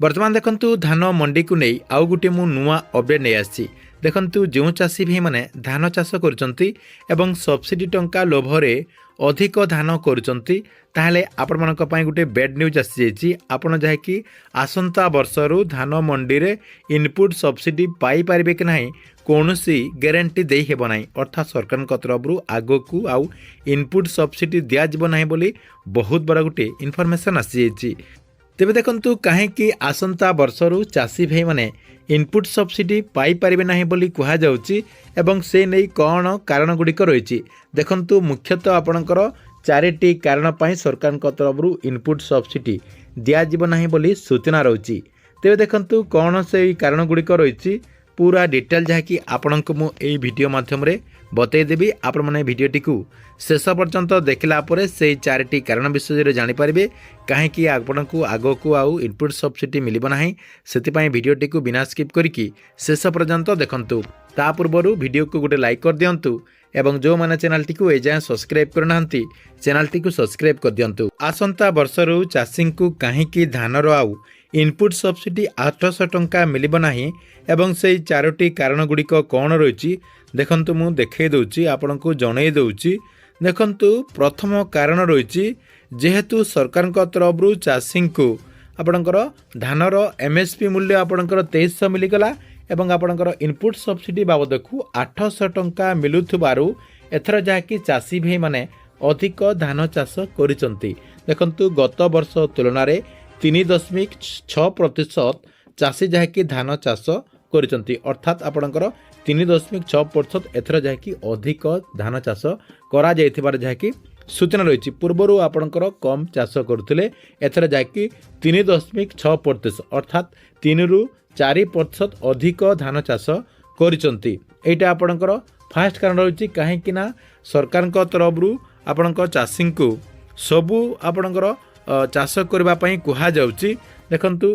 बर्तमान देखंतु धान मंडी को नहीं आउ गोटे मु नुआ अपडेट नहीं आसी देखंतु जो चाषी भाई माने धान चाष करुचंती एवं सब्सिडी टंका लोभरे अधिक धान करुचंती ताहले आपण मानक पई गोटे बेड न्यूज आसी जाईची आपण जाय कि आसंता वर्षरु धान मंडी रे इनपुट सब्सिडी पाई पारिबे कि नाही कौनसी ग्यारंटी दे हेबो नाही अर्थात सरकार तरफ आगो को आउ इनपुट सब्सिडी दिया जिवो नाही बोली बहुत बड़ा गोटे इनफॉरमेशन आसी जाईची। तेबे देखंतु कहीं आसंता वर्षरु चाषी भाई माने इनपुट सब्सिडी पाई पारिबे नाही बोली कहा जाउची एवं से नहीं कौन कारण गुड़िक रही देखंतु मुख्यतः आपणकर चारिटी कारण पाई सरकार तरफ इनपुट सब्सिडी दिया जिवो नाही बोली सूचना रही। तेबे देखंतु कौन से कारण गुड़िक रही पूरा डिटेल जहाँकि आपंक मुझे वीडियो माध्यम बतईदेवी आपण मैंने भिडटी को शेष पर्यंत देखला से चारिटी कारण विषय जानीपारे कहीं आपण को आग को आउ इनपुट सब्सिडी मिलना ना से भिडटी को बिना स्किप करके शेष पर्यंत देखंतु ता पूर्व वीडियो को गोटे लाइक कर दिंतु एवं जो मैंने चैनल टी को एजाएं सब्सक्राइब करना चैनल टी को सब्सक्राइब कर दिंतु। आसंता वर्षरु चाषी को कहीं धानर आउ इनपुट सब्सिडी 800 टंका मिलिब नाही एवं से चारोटी कारण गुड़िक कौन रही देखंतु मु देखे दउची आपण को जणई दउची। देखंतु प्रथम कारण रही जेहेतु सरकार तरफ चाषी को आपणकर धानर एमएसपी मूल्य आपणकर 2300 मिलगला एवं आपणकर इनपुट सब्सिडी बाबद को 800 टंका मिलुथबारु एथर जहाँकि चाषी भाई माने अधिक धान चाष करिसंती। देखंतु गत वर्ष तुलन में 3.6% चाषी जहाँकि धान चाष करिसंती अर्थात आपणकर 3.6% एथर जहाँकि अधिक धान चाष करा जायथिबार जहाँकि सूचना रही पूर्वर आपणकर कम चाष करुले एथर जहाँकि 3.6% अर्थात 3 रु 4% अधिक धान चाष करिसंती। एटा आपणकर फास्ट कारण रही कहीं सरकार तरफ आपणकर चाषी को सबू आपणकर चाष करने कहा जाउची। देखंतु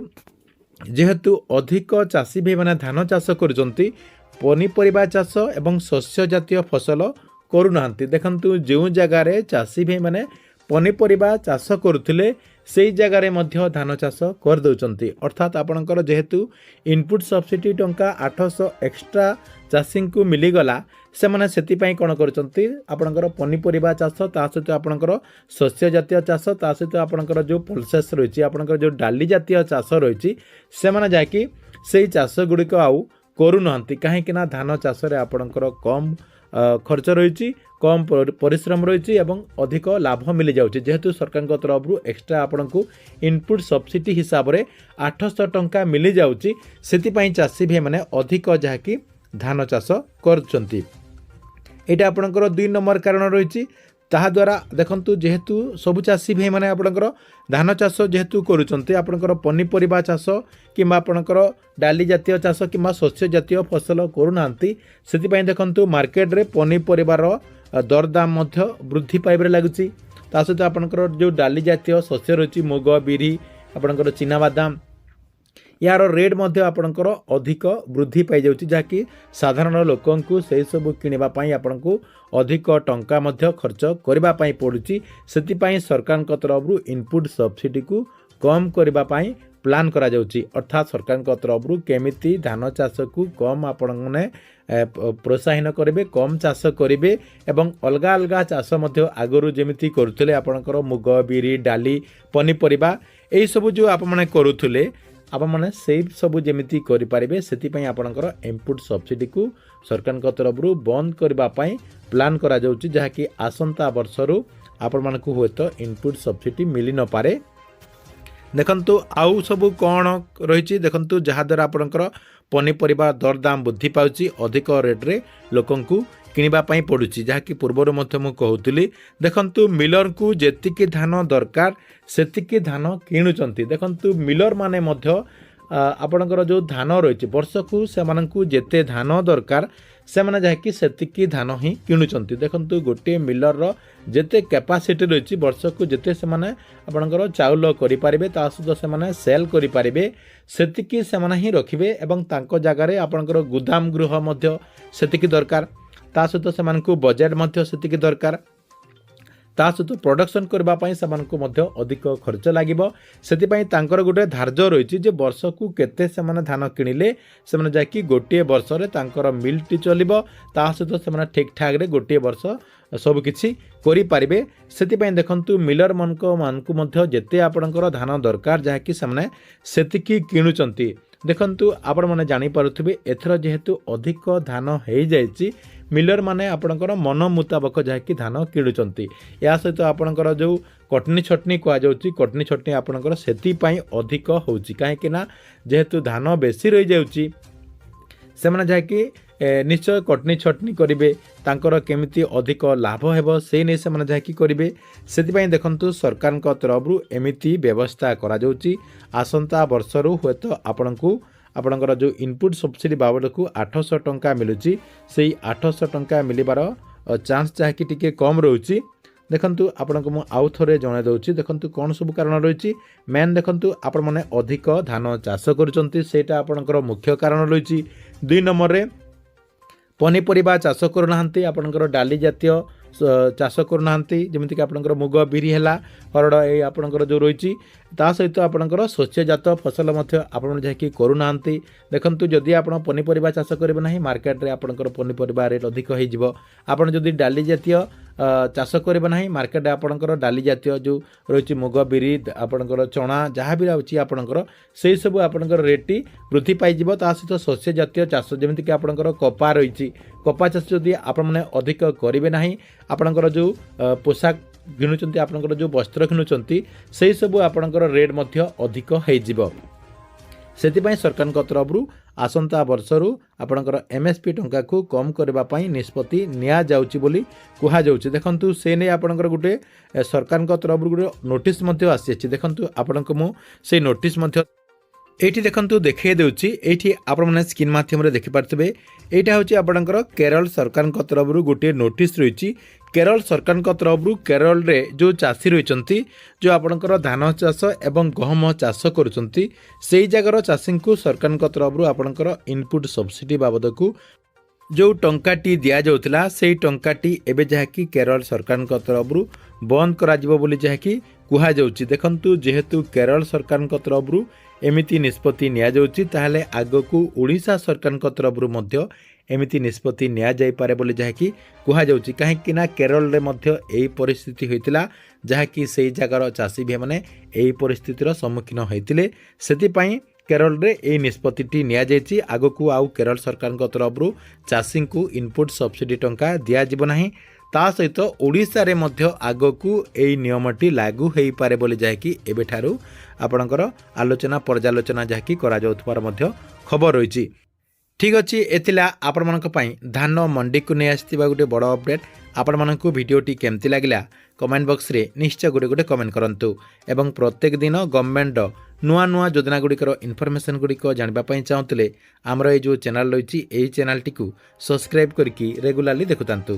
जेहेतु अधिक चाषी भाई मैंने धान चाष करुचंती पनीपरिबा चाष एवं शस्य जातीय फसल करूना। देखंतु जो जगार चाषी भाई मैंने पनीपरिबा चाष करुथिले से जगार मध्य धान चाष कर दउचंती अर्थात आपणकर जेहेतु इनपुट सब्सिडी टंका 800 एक्स्ट्रा चाषी को मिलीगला से मैंने से कौन करचंती आपणकर पनीपरिबा चाष ता सहित आपणकर शस्य जातीय चाष ता सहित आपणकर जो पल्सेस रही आपणकर जो डाली जातीय चाष रही से मैंने जाकि से चाष गुड़िक आउ करूना कहीं धान चाष आपणकर कम खर्च रही कम परिश्रम रही एवं अधिक लाभ मिल जाऊँगी जेहेतु सरकार तरफ एक्स्ट्रा आपण को इनपुट सब्सिडी हिसाब से 800 टंका मिल जाऊँगी से चाषी भाई मैंने अधिक जहाँकि धान चाष करचंती। एटा आपणकर 2 नंबर कारण रही ताद्वारा देखंतु जेहेतु सबु चाषी भाई मैंने आपणकर धान चाष जेहेतु करुचंती आपणकर पनीपरिबा चाष किंबा आपणकर डाली जातीय चाष किंबा शस्य जातीय फसल करूनांती सेति देखंतु मार्केट रे पनीपरिबार दरदाम मध्य वृद्धि पाइबार लागुची ता सहित आपणकर जो डाली जातीय शस्य रही मुग बिरी आपणकर चिना बादाम यार रेट मध्य आपणकर अधिक वृद्धि पाई जाउची जहाँकि साधारण लोकंकु से सब किनिबा पई आपणकु अधिक टंका मध्य खर्च करिबा पई पडुची सेति सरकार तरफ इनपुट सब्सिडी को कम करिबा पई प्लान करा जाउची अर्थात सरकार तरफ केमिति धान चाष को कम आपण माने प्रोत्साहन करेंगे कम चाष करेंगे एवं अलग अलग चाष मध्य आगरू जमिति करुले आपणकर मुग बिरी डाली पनीपरिबा एई सब जो आप माने करुले आप मैंने से सबू जमी करेंगे से आपणकर इनपुट सब्सिडी को सरकार तरफ बंद करने प्लान करा जाउची जहाँकि आसंता वर्षरु आपण मानकु हुए तो इनपुट सब्सिडी मिली न पारे। देखंतु आउ सबू कौन रही देखंतु जहाद्वारा आपणकर पनीपरिबा दरदाम वृद्धि पाउची अधिक रेट्रे लोकंकु किनिबा पई पडुची जहाँकि पूर्वर मध्य मु कहूली देखंतु मिलर को जेतिकी धान दरकार सेतिकी धान किणुचंती। देखंतु मिलर माने मध्य आपणकर जो धान रही वर्ष को से जेते धान दरकार से माने जहाँकि सेतिकी धान ही किणुचंती। देखंतु गोटे मिलर रो जेते कैपेसिटी रही वर्ष को जेते से माने आपणकर चाउल करि पारिबे ता सहित से माने सेल करि पारिबे सेतिकी से माने ही रखिबे एवं तांको जगार आपणकर गोदाम गृह मध्य सेतिकी दरकार ता सहित से बजेट मध्य सेतिकी दरकार ତା ସହିତ ପ୍ରଡକ୍ସନ୍ କରିବା ପାଇଁ ସେମାନଙ୍କୁ ମଧ୍ୟ ଅଧିକ ଖର୍ଚ୍ଚ ଲାଗିବ। ସେଥିପାଇଁ ତାଙ୍କର ଗୋଟେ ଧାର୍ଯ୍ୟ ରହିଛି ଯେ ବର୍ଷକୁ କେତେ ସେମାନେ ଧାନ କିଣିଲେ ସେମାନେ ଯାଇକି ଗୋଟିଏ ବର୍ଷରେ ତାଙ୍କର ମିଲ୍ଟି ଚଲିବ, ତା ସହିତ ସେମାନେ ଠିକ୍ ଠାକ୍ରେ ଗୋଟିଏ ବର୍ଷ ସବୁକିଛି କରିପାରିବେ। ସେଥିପାଇଁ ଦେଖନ୍ତୁ ମିଲରମାନଙ୍କୁ ମଧ୍ୟ ଯେତେ ଆପଣଙ୍କର ଧାନ ଦରକାର ଯାହାକି ସେମାନେ ସେତିକି କିଣୁଛନ୍ତି। ଦେଖନ୍ତୁ ଆପଣମାନେ ଜାଣିପାରୁଥିବେ ଏଥର ଯେହେତୁ ଅଧିକ ଧାନ ହେଇଯାଇଛି ମିଲରମାନେ ଆପଣଙ୍କର ମନ ମୁତାବକ ଯାହାକି ଧାନ କିଣୁଛନ୍ତି। ଏହା ସହିତ ଆପଣଙ୍କର ଯେଉଁ କଟନୀ ଛଟନୀ କୁହାଯାଉଛି କଟନୀ ଛଟନୀ ଆପଣଙ୍କର ସେଥିପାଇଁ ଅଧିକ ହେଉଛି, କାହିଁକି ନା ଯେହେତୁ ଧାନ ବେଶୀ ରହିଯାଉଛି ସେମାନେ ଯାହାକି ନିଶ୍ଚୟ କଟନୀ ଛଟନୀ କରିବେ, ତାଙ୍କର କେମିତି ଅଧିକ ଲାଭ ହେବ ସେଇ ନେଇ ସେମାନେ ଯାହାକି କରିବେ। ସେଥିପାଇଁ ଦେଖନ୍ତୁ ସରକାରଙ୍କ ତରଫରୁ ଏମିତି ବ୍ୟବସ୍ଥା କରାଯାଉଛି। ଆସନ୍ତା ବର୍ଷରୁ ହୁଏତ ଆପଣଙ୍କର ଯେଉଁ ଇନପୁଟ୍ ସବସିଡ଼ି ବାବଦକୁ 800 ଟଙ୍କା ମିଳୁଛି, ସେଇ 800 ଟଙ୍କା ମିଳିବାର ଚାନ୍ସ ଯାହାକି ଟିକେ କମ୍ ରହୁଛି। ଦେଖନ୍ତୁ ଆପଣଙ୍କୁ ମୁଁ ଆଉ ଥରେ ଜଣାଇ ଦେଉଛି। ଦେଖନ୍ତୁ କ'ଣ ସବୁ କାରଣ ରହିଛି। ମେନ୍ ଦେଖନ୍ତୁ ଆପଣମାନେ ଅଧିକ ଧାନ ଚାଷ କରୁଛନ୍ତି, ସେଇଟା ଆପଣଙ୍କର ମୁଖ୍ୟ କାରଣ ରହିଛି। 2 ନମ୍ବରରେ ପନିପରିବା ଚାଷ କରୁନାହାନ୍ତି, ଆପଣଙ୍କର ଡାଲି ଜାତୀୟ ଚାଷ କରୁନାହାନ୍ତି, ଯେମିତିକି ଆପଣଙ୍କର ମୁଗ ବିରି ହେଲା, ହରଡ଼ ଏଇ ଆପଣଙ୍କର ଯେଉଁ ରହିଛି। ତା ସହିତ ଆପଣଙ୍କର ଶସ୍ୟଜାତ ଫସଲ ମଧ୍ୟ ଆପଣ ଯାହାକି କରୁନାହାନ୍ତି। ଦେଖନ୍ତୁ ଯଦି ଆପଣ ପନିପରିବା ଚାଷ କରିବେ ନାହିଁ ମାର୍କେଟରେ ଆପଣଙ୍କର ପନିପରିବା ରେଟ୍ ଅଧିକ ହେଇଯିବ। ଆପଣ ଯଦି ଡାଲି ଜାତୀୟ ଚାଷ କରିବେ ନାହିଁ ମାର୍କେଟରେ ଆପଣଙ୍କର ଡାଲି ଜାତୀୟ ଯେଉଁ ରହିଛି ମୁଗ ବିରି ଆପଣଙ୍କର ଚଣା ଯାହା ବି ଅଛି ଆପଣଙ୍କର ସେହିସବୁ ଆପଣଙ୍କର ରେଟ୍ଟି ବୃଦ୍ଧି ପାଇଯିବ। ତା ସହିତ ଶସ୍ୟ ଜାତୀୟ ଚାଷ ଯେମିତିକି ଆପଣଙ୍କର କପା ରହିଛି, କପା ଚାଷ ଯଦି ଆପଣମାନେ ଅଧିକ କରିବେ ନାହିଁ ଆପଣଙ୍କର ଯେଉଁ ପୋଷାକ କିଣୁଛନ୍ତି ଆପଣଙ୍କର ଯେଉଁ ବସ୍ତ୍ର କିଣୁଛନ୍ତି ସେହିସବୁ ଆପଣଙ୍କର ରେଟ୍ ମଧ୍ୟ ଅଧିକ ହେଇଯିବ। ସେଥିପାଇଁ ସରକାରଙ୍କ ତରଫରୁ ଆସନ୍ତା ବର୍ଷରୁ ଆପଣଙ୍କର MSP ଟଙ୍କାକୁ କମ୍ କରିବା ପାଇଁ ନିଷ୍ପତ୍ତି ନିଆଯାଉଛି ବୋଲି କୁହାଯାଉଛି। ଦେଖନ୍ତୁ ସେ ନେଇ ଆପଣଙ୍କର ଗୋଟେ ସରକାରଙ୍କ ତରଫରୁ ଗୋଟେ ନୋଟିସ୍ ମଧ୍ୟ ଆସିଛି। ଦେଖନ୍ତୁ ଆପଣଙ୍କୁ ମୁଁ ସେଇ ନୋଟିସ୍ ମଧ୍ୟ এইটি দেখন্তু দেখাই দেউছি। এইটি আপনার স্ক্রিন মাধ্যমে দেখিপারে এইটা হচ্ছে আপনার কেরল সরকার তরফর গোটে নোটিস রয়েছে। কেরল সরকার তরফর কেরলের যে চাষী রয়েছেন যে আপনার ধান চাষ এবং গহম চাষ করছেন সেই জায়গার চাষী সরকার তরফর আপনার ইনপুট সবসিডি বাবদকু जो टंकाटी दिया जाउथला सेई टंकाटी एबे जाकी केरल सरकार तरफरु बंद करा जिवो बोली जाकी कुहा जाउची। देखंतु जेहेतु केरल सरकार तरफरु एमिति निष्पत्ति निया जाउची ताहले आगकू ओडिशा सरकार तरफरु मध्य एमिति निष्पत्ति निया जाई पारे बोली जाकी कुहा जाउची। काहेकि ना केरल रे मध्य एई परिस्थिति होइतिला जाकी सेई जगार चाषी भाई माने एई परिस्थितिर सम्मुखीन होइतिले। सेति पई केरल रे एई निष्पत्ति निया जायछि। आगकू आउ केरल सरकार तरफरु चाषी को इनपुट सब्सिडी टंका दिया जिवो नाही। ता सहित ओडिशा रे मध्य आगकू एई नियमटी लागू हेई पारे बोली जाकी एबेठारु आपणकर आलोचना पर्यालोचना जाकी करा जाउथबार मध्य खबर रहिछि। ठीक अच्छे एथिला आपण मानक पई धान मंडी को नहीं आसथिबा गोटे बड़ अपडेट। आपण मानकू वीडियोटी केमती लागला कमेंट बॉक्स रे निश्चय गोटे कमेंट करंतु एवं प्रत्येक दिन गवर्नमेंट नुआ नुआ योजना गुड़िकर इनफॉरमेशन गुड़िक जानिबा पई चाहुतले हमर ए जो चैनल रही चैनल टी सब्सक्राइब करके रेगुलारली देखुतांतु।